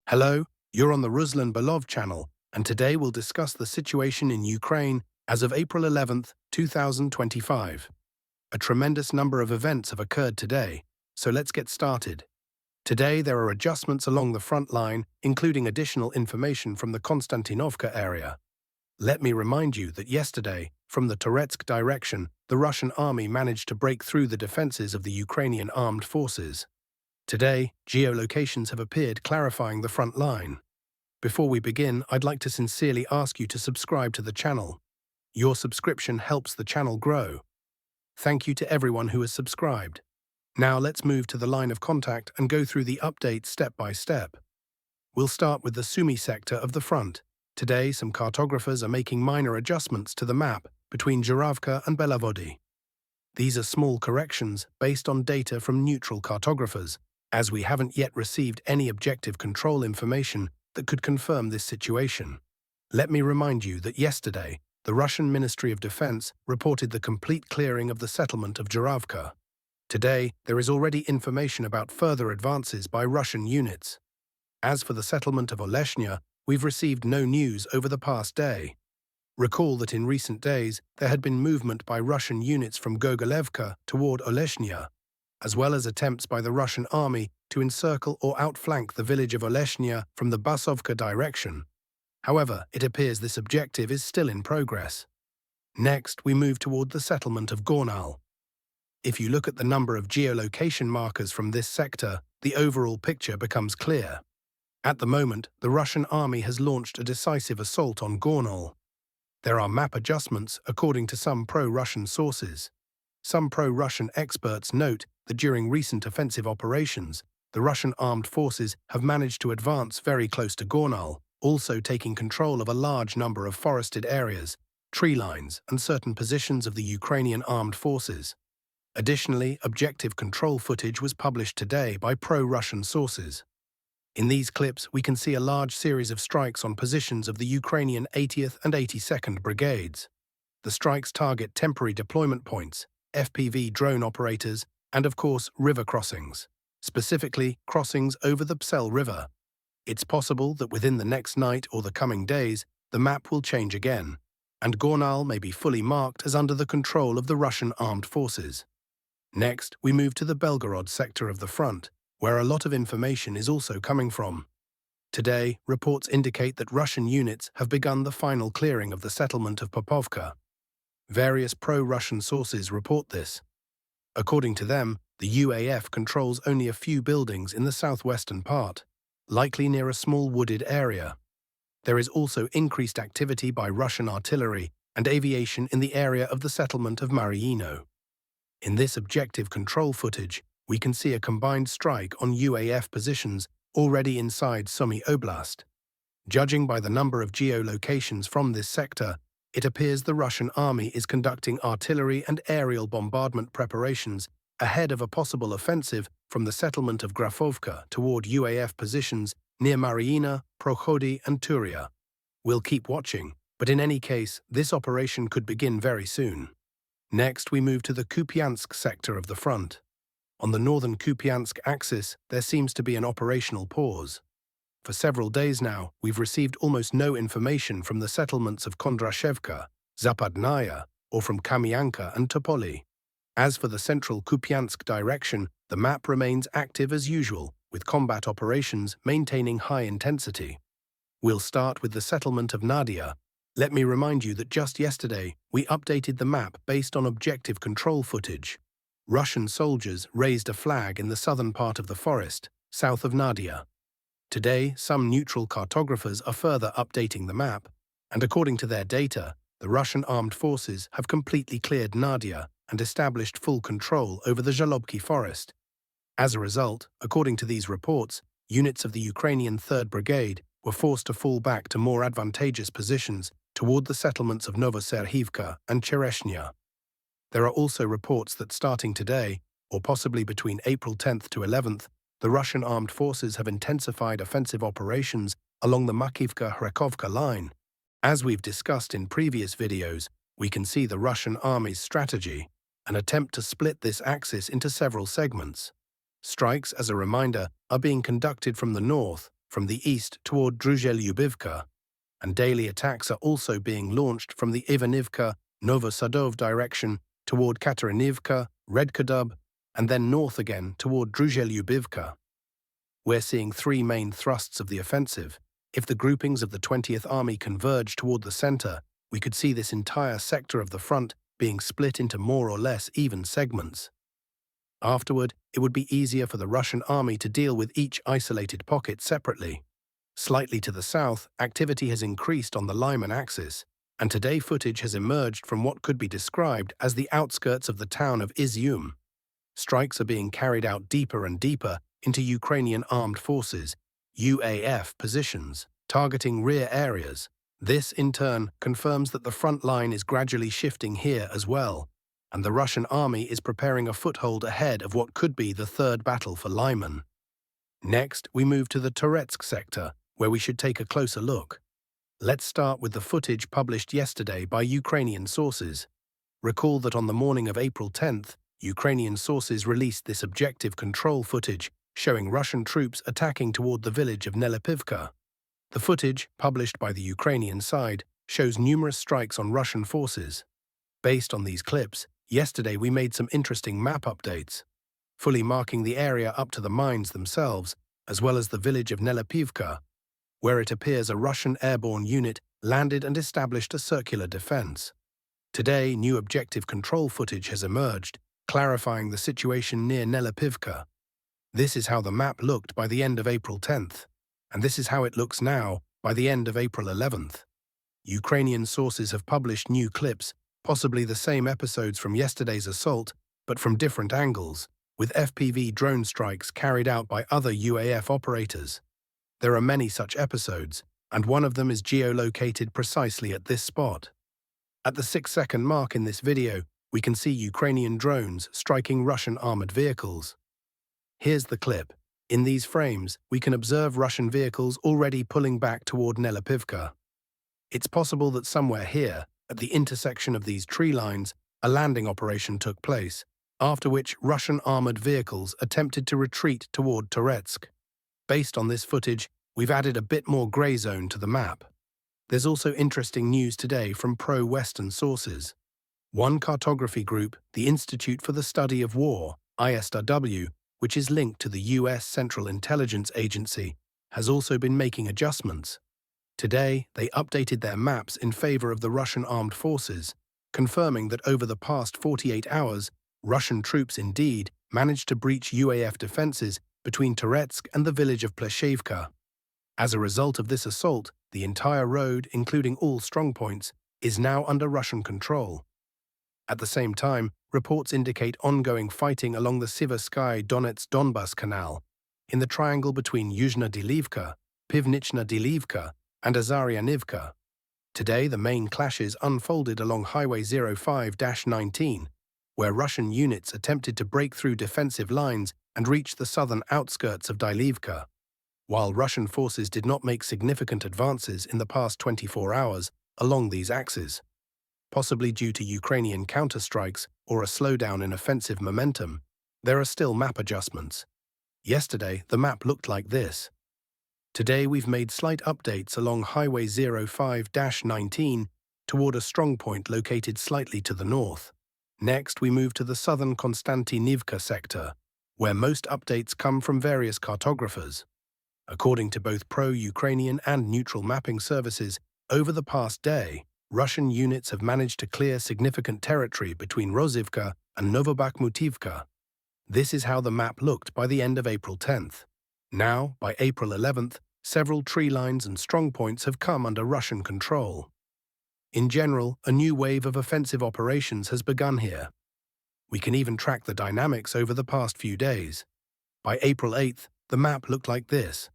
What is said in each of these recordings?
Hello, you're on the Ruslan Belov channel, and today we'll discuss the situation in Ukraine as of April 11th, 2025. A tremendous number of events have occurred today, so let's get started. Today there are adjustments along the front line, including additional information from the Constantinovka area. Let me remind you that yesterday, from the Toretsk direction, the Russian army managed to break through the defenses of the Ukrainian armed forces. Today, geolocations have appeared clarifying the front line. Before we begin, I'd like to sincerely ask you to subscribe to the channel. Your subscription helps the channel grow. Thank you to everyone who has subscribed. Now let's move to the line of contact and go through the updates step by step. We'll start with the Sumy sector of the front. Today, some cartographers are making minor adjustments to the map between Zhuravka and Belgorod. These are small corrections based on data from neutral cartographers, as we haven't yet received any objective control information that could confirm this situation. Let me remind you that yesterday, the Russian Ministry of Defense reported the complete clearing of the settlement of Zhuravka. Today, there is already information about further advances by Russian units. As for the settlement of Oleshnya, we've received no news over the past day. Recall that in recent days, there had been movement by Russian units from Gogolevka toward Oleshnya, as well as attempts by the Russian army to encircle or outflank the village of Oleshnya from the Basovka direction. However, it appears this objective is still in progress. Next, we move toward the settlement of Gornal. If you look at the number of geolocation markers from this sector, the overall picture becomes clear. At the moment, the Russian army has launched a decisive assault on Gornal. There are map adjustments according to some pro-Russian sources. Some pro-Russian experts note that during recent offensive operations, the Russian armed forces have managed to advance very close to Gornal, also taking control of a large number of forested areas, tree lines, and certain positions of the Ukrainian armed forces. Additionally, objective control footage was published today by pro-Russian sources. In these clips, we can see a large series of strikes on positions of the Ukrainian 80th and 82nd Brigades. The strikes target temporary deployment points, FPV drone operators, and of course river crossings, specifically crossings over the Psel River. It's possible that within the next night or the coming days, the map will change again, and Gornal may be fully marked as under the control of the Russian armed forces. Next, we move to the Belgorod sector of the front, where a lot of information is also coming from. Today, reports indicate that Russian units have begun the final clearing of the settlement of Popovka. Various pro-Russian sources report this. According to them, the RUAF controls only a few buildings in the southwestern part, likely near a small wooded area. There is also increased activity by Russian artillery and aviation in the area of the settlement of Mariino. In this objective control footage, we can see a combined strike on UAF positions already inside Sumy Oblast. Judging by the number of geolocations from this sector, it appears the Russian army is conducting artillery and aerial bombardment preparations ahead of a possible offensive from the settlement of Grafovka toward UAF positions near Mariina, Prokhody, and Turia. We'll keep watching, but in any case, this operation could begin very soon. Next, we move to the Kupyansk sector of the front. On the northern Kupyansk axis, there seems to be an operational pause. For several days now, we've received almost no information from the settlements of Kondrashevka, Zapadnaya, or from Kamyanka and Topoli. As for the central Kupyansk direction, the map remains active as usual, with combat operations maintaining high intensity. We'll start with the settlement of Nadia. Let me remind you that just yesterday, we updated the map based on objective control footage. Russian soldiers raised a flag in the southern part of the forest, south of Nadia. Today, some neutral cartographers are further updating the map, and according to their data, the Russian armed forces have completely cleared Nadia and established full control over the Zhalobki forest. As a result, according to these reports, units of the Ukrainian 3rd Brigade were forced to fall back to more advantageous positions toward the settlements of Novoserhivka and Chereshnya. There are also reports that starting today, or possibly between April 10th to 11th, the Russian armed forces have intensified offensive operations along the Makivka-Hrekovka line. As we've discussed in previous videos, we can see the Russian army's strategy, an attempt to split this axis into several segments. Strikes, as a reminder, are being conducted from the north, from the east toward Druzhelyubivka, and daily attacks are also being launched from the Ivanivka, Novosadov direction toward Katerinivka, Redkadub, and then north again toward Druzhelyubivka. We're seeing three main thrusts of the offensive. If the groupings of the 20th Army converge toward the center, we could see this entire sector of the front being split into more or less even segments. Afterward, it would be easier for the Russian army to deal with each isolated pocket separately. Slightly to the south, activity has increased on the Lyman axis, and today footage has emerged from what could be described as the outskirts of the town of Izyum. Strikes are being carried out deeper and deeper into Ukrainian armed forces, UAF positions, targeting rear areas. This, in turn, confirms that the front line is gradually shifting here as well, and the Russian army is preparing a foothold ahead of what could be the third battle for Lyman. Next, we move to the Toretsk sector, where we should take a closer look. Let's start with the footage published yesterday by Ukrainian sources. Recall that on the morning of April 10th, Ukrainian sources released this objective control footage showing Russian troops attacking toward the village of Nelepivka. The footage, published by the Ukrainian side, shows numerous strikes on Russian forces. Based on these clips, yesterday we made some interesting map updates, fully marking the area up to the mines themselves, as well as the village of Nelepivka, where it appears a Russian airborne unit landed and established a circular defense. Today, new objective control footage has emerged, clarifying the situation near Nelepivka. This is how the map looked by the end of April 10th, and this is how it looks now by the end of April 11th. Ukrainian sources have published new clips, possibly the same episodes from yesterday's assault, but from different angles, with FPV drone strikes carried out by other UAF operators. There are many such episodes, and one of them is geolocated precisely at this spot. At the 6-second mark in this video, we can see Ukrainian drones striking Russian armored vehicles. Here's the clip. In these frames, we can observe Russian vehicles already pulling back toward Nelepivka. It's possible that somewhere here, at the intersection of these tree lines, a landing operation took place, after which Russian armored vehicles attempted to retreat toward Toretsk. Based on this footage, we've added a bit more grey zone to the map. There's also interesting news today from pro-Western sources. One cartography group, the Institute for the Study of War, ISW, which is linked to the US Central Intelligence Agency, has also been making adjustments. Today, they updated their maps in favor of the Russian armed forces, confirming that over the past 48 hours, Russian troops indeed managed to breach UAF defenses between Toretsk and the village of Pleshevka. As a result of this assault, the entire road, including all strongpoints, is now under Russian control. At the same time, reports indicate ongoing fighting along the Siversky-Donetsk-Donbas Canal, in the triangle between Yuzhna-Delivka, Pivnichna-Delivka, and Azaryanivka. Today, the main clashes unfolded along Highway 05-19, where Russian units attempted to break through defensive lines and reach the southern outskirts of Delivka. While Russian forces did not make significant advances in the past 24 hours along these axes, possibly due to Ukrainian counterstrikes or a slowdown in offensive momentum, there are still map adjustments. Yesterday, the map looked like this. Today, we've made slight updates along Highway 05-19 toward a strongpoint located slightly to the north. Next, we move to the southern Constantinovka sector, where most updates come from various cartographers. According to both pro-Ukrainian and neutral mapping services, over the past day, Russian units have managed to clear significant territory between Rozivka and Novobakhmutivka. This is how the map looked by the end of April 10th. Now, by April 11th, several tree lines and strongpoints have come under Russian control. In general, a new wave of offensive operations has begun here. We can even track the dynamics over the past few days. By April 8th, the map looked like this.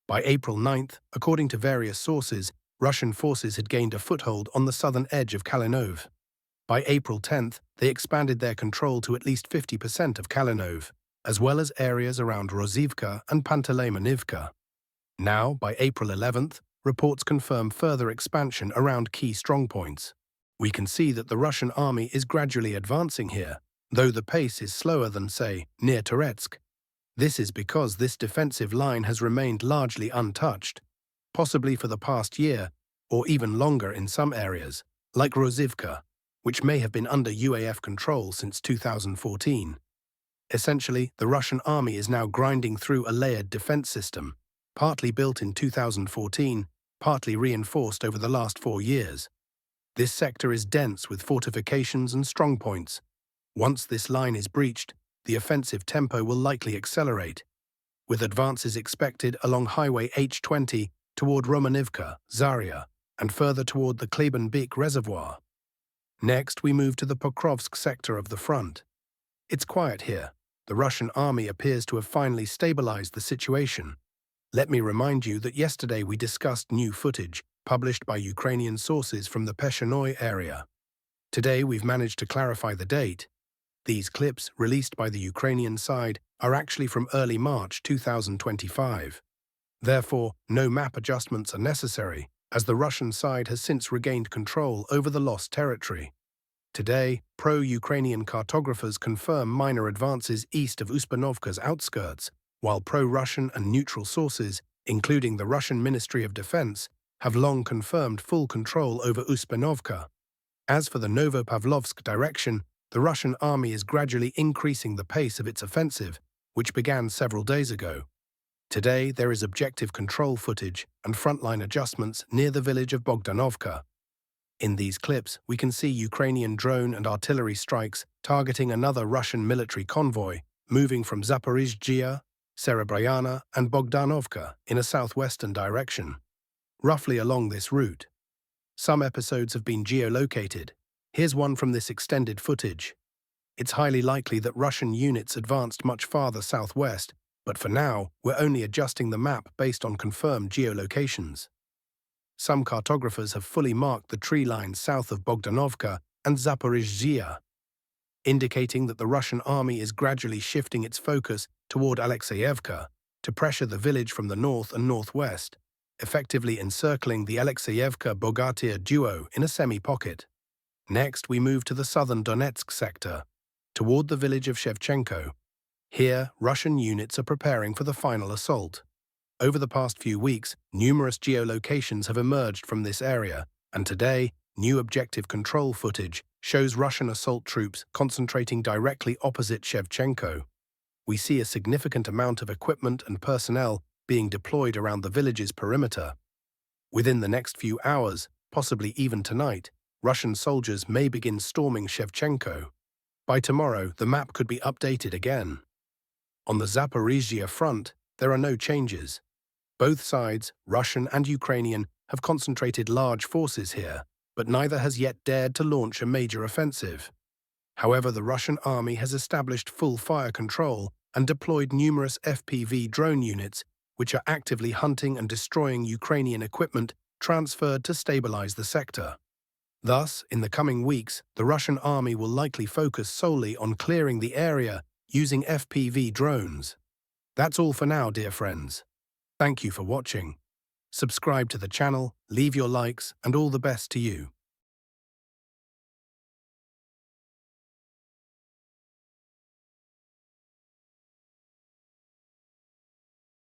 By April 9th, according to various sources, Russian forces had gained a foothold on the southern edge of Kalinov. By April 10th, they expanded their control to at least 50% of Kalinov, as well as areas around Rozivka and Panteleimonivka. Now, by April 11th, reports confirm further expansion around key strongpoints. We can see that the Russian army is gradually advancing here, though the pace is slower than, say, near Toretsk. This is because this defensive line has remained largely untouched, possibly for the past year, or even longer in some areas, like Rozivka, which may have been under UAF control since 2014. Essentially, the Russian army is now grinding through a layered defense system, partly built in 2014, partly reinforced over the last 4 years. This sector is dense with fortifications and strongpoints. Once this line is breached, the offensive tempo will likely accelerate, with advances expected along Highway H20 toward Romanivka, Zarya, and further toward the Klebenbeek Reservoir. Next, we move to the Pokrovsk sector of the front. It's quiet here. The Russian army appears to have finally stabilized the situation. Let me remind you that yesterday we discussed new footage published by Ukrainian sources from the Peshchenoi area. Today we've managed to clarify the date. These clips, released by the Ukrainian side, are actually from early March 2025. Therefore, no map adjustments are necessary, as the Russian side has since regained control over the lost territory. Today, pro-Ukrainian cartographers confirm minor advances east of Uspanovka's outskirts, while pro-Russian and neutral sources, including the Russian Ministry of Defense, have long confirmed full control over Uspanovka. As for the Novopavlovsk direction, the Russian army is gradually increasing the pace of its offensive, which began several days ago. Today, there is objective control footage and frontline adjustments near the village of Bogdanovka. In these clips, we can see Ukrainian drone and artillery strikes targeting another Russian military convoy moving from Zaporizhzhia, Serebryana, and Bogdanovka in a southwestern direction, roughly along this route. Some episodes have been geolocated. Here's one from this extended footage. It's highly likely that Russian units advanced much farther southwest, but for now, we're only adjusting the map based on confirmed geolocations. Some cartographers have fully marked the tree lines south of Bogdanovka and Zaporizhzhia, indicating that the Russian army is gradually shifting its focus toward Alexeyevka to pressure the village from the north and northwest, effectively encircling the Alexeyevka-Bogatyr duo in a semi-pocket. Next, we move to the southern Donetsk sector, toward the village of Shevchenko. Here, Russian units are preparing for the final assault. Over the past few weeks, numerous geolocations have emerged from this area, and today, new objective control footage shows Russian assault troops concentrating directly opposite Shevchenko. We see a significant amount of equipment and personnel being deployed around the village's perimeter. Within the next few hours, possibly even tonight, Russian soldiers may begin storming Shevchenko. By tomorrow, the map could be updated again. On the Zaporizhzhia front, there are no changes. Both sides, Russian and Ukrainian, have concentrated large forces here, but neither has yet dared to launch a major offensive. However, the Russian army has established full fire control and deployed numerous FPV drone units, which are actively hunting and destroying Ukrainian equipment transferred to stabilize the sector. Thus, in the coming weeks, the Russian army will likely focus solely on clearing the area using FPV drones. That's all for now, dear friends. Thank you for watching. Subscribe to the channel, leave your likes, and all the best to you.